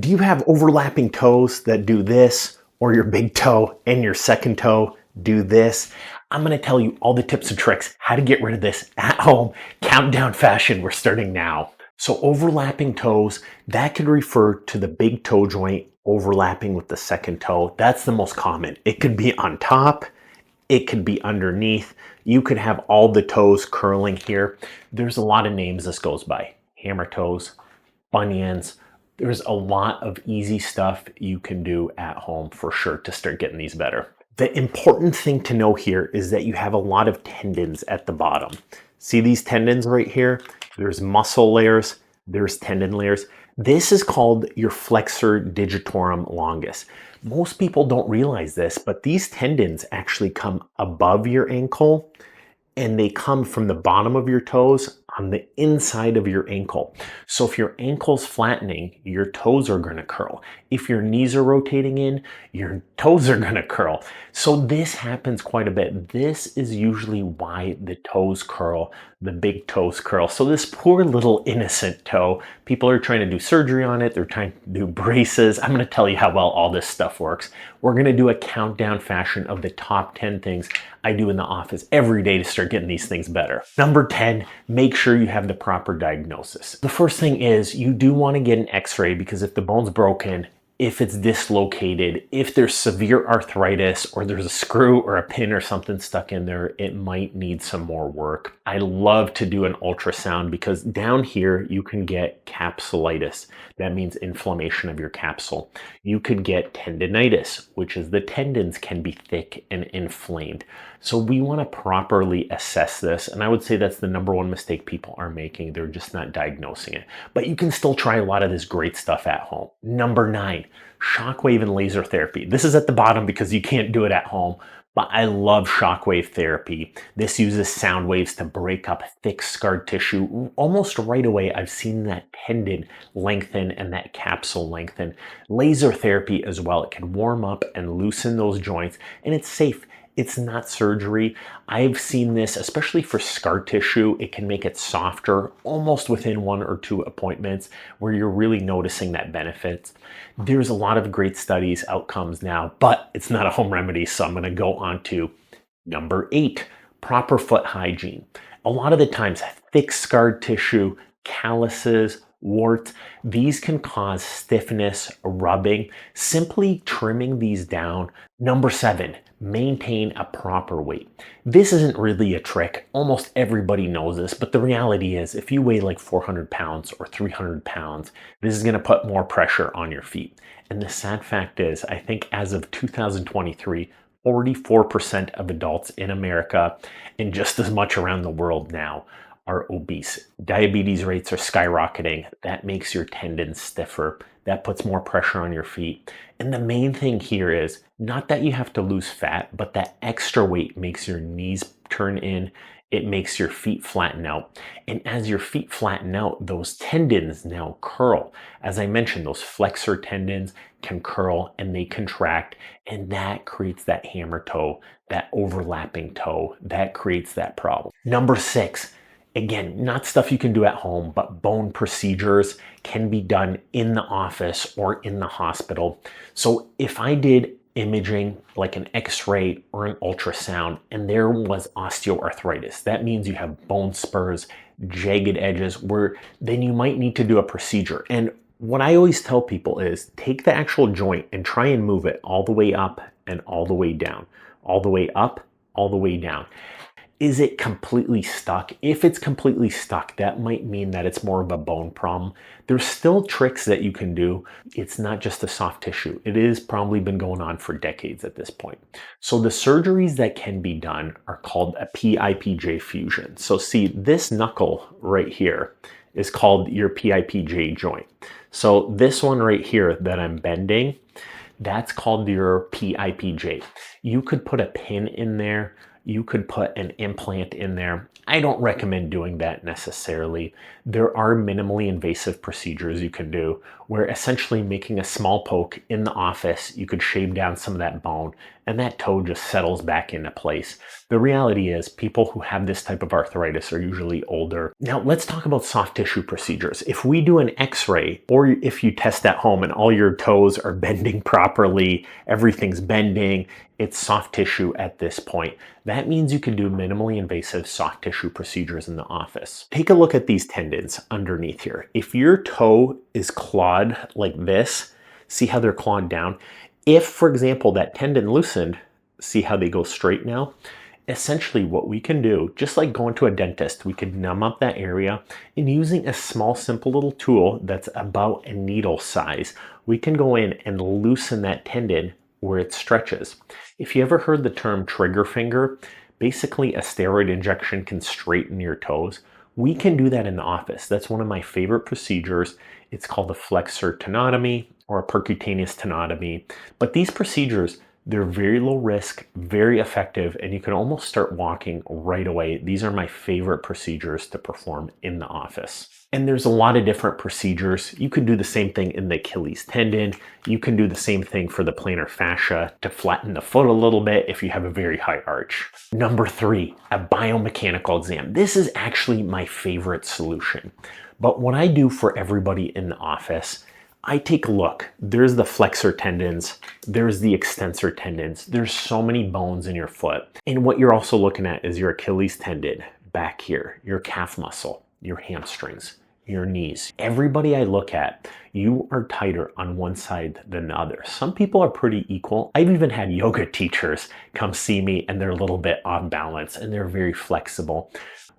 Do you have overlapping toes that do this, or your big toe and your second toe do this? I'm going to tell you all the tips and tricks how to get rid of this at home. Countdown fashion, we're starting now. So overlapping toes, that could refer to the big toe joint overlapping with the second toe. That's the most common. It could be on top, it could be underneath. You could have all the toes curling here. There's a lot of names this goes by. Hammer toes, bunions. There's a lot of easy stuff you can do at home for sure to start getting these better. The important thing to know here is that you have a lot of tendons at the bottom. See these tendons right here? There's muscle layers, there's tendon layers. This is called your flexor digitorum longus. Most people don't realize this, but these tendons actually come above your ankle and they come from the bottom of your toes on the inside of your ankle. So if your ankle's flattening, your toes are going to curl. If your knees are rotating in, your toes are going to curl. So this happens quite a bit. This is usually why the toes curl, the big toes curl. So this poor little innocent toe, people are trying to do surgery on it. They're trying to do braces. I'm going to tell you how well all this stuff works. We're going to do a countdown fashion of the top 10 things I do in the office every day to start getting these things better. Number 10, make sure you have the proper diagnosis. The first thing is you do want to get an x-ray because if the bone's broken, if it's dislocated, if there's severe arthritis or there's a screw or a pin or something stuck in there, it might need some more work. I love to do an ultrasound because down here you can get capsulitis. That means inflammation of your capsule. You could get tendinitis, which is the tendons can be thick and inflamed. So we want to properly assess this. And I would say that's the number one mistake people are making. They're just not diagnosing it. But you can still try a lot of this great stuff at home. Number 9, shockwave and laser therapy. This is at the bottom because you can't do it at home. But I love shockwave therapy. This uses sound waves to break up thick scarred tissue. Almost right away, I've seen that tendon lengthen and that capsule lengthen. Laser therapy as well. It can warm up and loosen those joints, and it's safe. It's not surgery. I've seen this, especially for scar tissue, it can make it softer almost within 1 or 2 appointments where you're really noticing that benefits. There's a lot of great studies, outcomes now, but it's not a home remedy. So I'm going to go on to number 8, proper foot hygiene. A lot of the times, thick scarred tissue, calluses, warts, these can cause stiffness, rubbing. Simply trimming these down. Number 7, maintain a proper weight. This isn't really a trick. Almost everybody knows this, but the reality is if you weigh like 400 pounds or 300 pounds, this is going to put more pressure on your feet. And the sad fact is, I think as of 2023, 44% of adults in America and just as much around the world now are obese. Diabetes rates are skyrocketing. That makes your tendons stiffer. That puts more pressure on your feet. And the main thing here is not that you have to lose fat, but that extra weight makes your knees turn in. It makes your feet flatten out. And as your feet flatten out, those tendons now curl. As I mentioned, those flexor tendons can curl and they contract, and that creates that hammer toe, that overlapping toe. That creates that problem. Number 6, again, not stuff you can do at home, but bone procedures can be done in the office or in the hospital. So if I did imaging like an x-ray or an ultrasound and there was osteoarthritis, that means you have bone spurs, jagged edges, where then you might need to do a procedure. And what I always tell people is take the actual joint and try and move it all the way up and all the way down, all the way up, all the way down. Is it completely stuck? If it's completely stuck, that might mean that it's more of a bone problem. There's still tricks that you can do. It's not just the soft tissue. It has probably been going on for decades at this point. So the surgeries that can be done are called a PIPJ fusion. So see, this knuckle right here is called your PIPJ joint. So this one right here that I'm bending, that's called your PIPJ. You could put a pin in there. You could put an implant in there. I don't recommend doing that necessarily. There are minimally invasive procedures you can do, where essentially making a small poke in the office, you could shave down some of that bone and that toe just settles back into place. The reality is people who have this type of arthritis are usually older. Now let's talk about soft tissue procedures. If we do an x-ray, or if you test at home and all your toes are bending properly, everything's bending, it's soft tissue at this point. That means you can do minimally invasive soft tissue procedures in the office. Take a look at these tendons underneath here. If your toe is clawed like this, see how they're clawed down? If, for example, that tendon loosened, see how they go straight now? Essentially what we can do, just like going to a dentist, we could numb up that area, and using a small, simple little tool that's about a needle size, we can go in and loosen that tendon where it stretches. If you ever heard the term trigger finger, basically a steroid injection can straighten your toes. We can do that in the office. That's one of my favorite procedures. It's called the flexor tenotomy or a percutaneous tenotomy. But these procedures, they're very low risk, very effective, and you can almost start walking right away. These are my favorite procedures to perform in the office. And there's a lot of different procedures. You can do the same thing in the Achilles tendon. You can do the same thing for the plantar fascia to flatten the foot a little bit if you have a very high arch. Number 3, a biomechanical exam. This is actually my favorite solution. But what I do for everybody in the office, I take a look. There's the flexor tendons, there's the extensor tendons, there's so many bones in your foot. And what you're also looking at is your Achilles tendon back here, your calf muscle, your hamstrings, your knees. Everybody I look at, you are tighter on one side than the other. Some people are pretty equal. I've even had yoga teachers come see me and they're a little bit off balance and they're very flexible.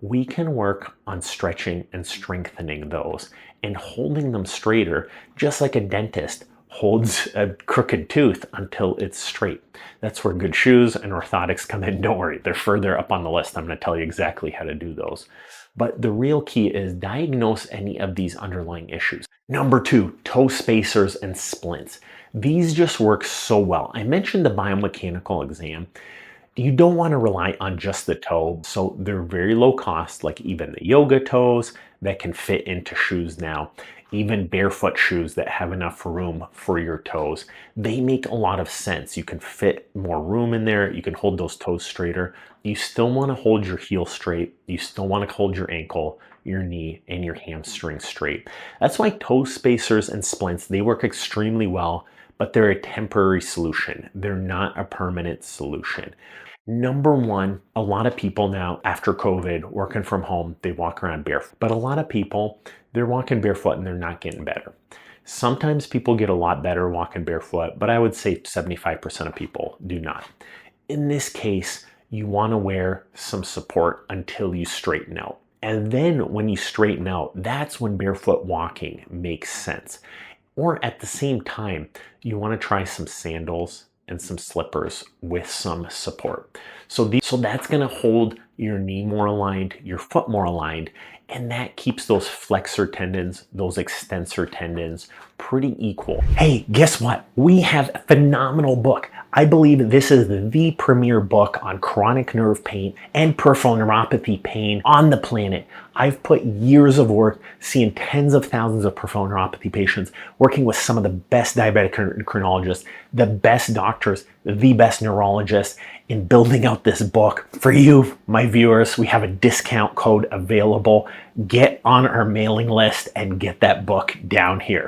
We can work on stretching and strengthening those and holding them straighter, just like a dentist holds a crooked tooth until it's straight. That's where good shoes and orthotics come in. Don't worry, they're further up on the list. I'm going to tell you exactly how to do those. But the real key is diagnose any of these underlying issues. Number 2, toe spacers and splints. These just work so well. I mentioned the biomechanical exam. You don't want to rely on just the toe, so they're very low cost, like even the yoga toes that can fit into shoes now, even barefoot shoes that have enough room for your toes. They make a lot of sense. You can fit more room in there. You can hold those toes straighter. You still want to hold your heel straight. You still want to hold your ankle, your knee, and your hamstring straight. That's why toe spacers and splints, they work extremely well, but they're a temporary solution. They're not a permanent solution. Number 1, a lot of people now after COVID working from home, they walk around barefoot. But a lot of people, they're walking barefoot and they're not getting better. Sometimes people get a lot better walking barefoot, but I would say 75% of people do not. In this case, you want to wear some support until you straighten out. And then when you straighten out, that's when barefoot walking makes sense. Or at the same time, you want to try some sandals and some slippers with some support. So that's going to hold your knee more aligned, your foot more aligned, and that keeps those flexor tendons, those extensor tendons pretty equal. Hey, guess what? We have a phenomenal book. I believe this is the premier book on chronic nerve pain and peripheral neuropathy pain on the planet. I've put years of work seeing tens of thousands of peripheral neuropathy patients, working with some of the best diabetic endocrinologists, the best doctors, the best neurologists, in building out this book. For you, my viewers, we have a discount code available. Get on our mailing list and get that book down here.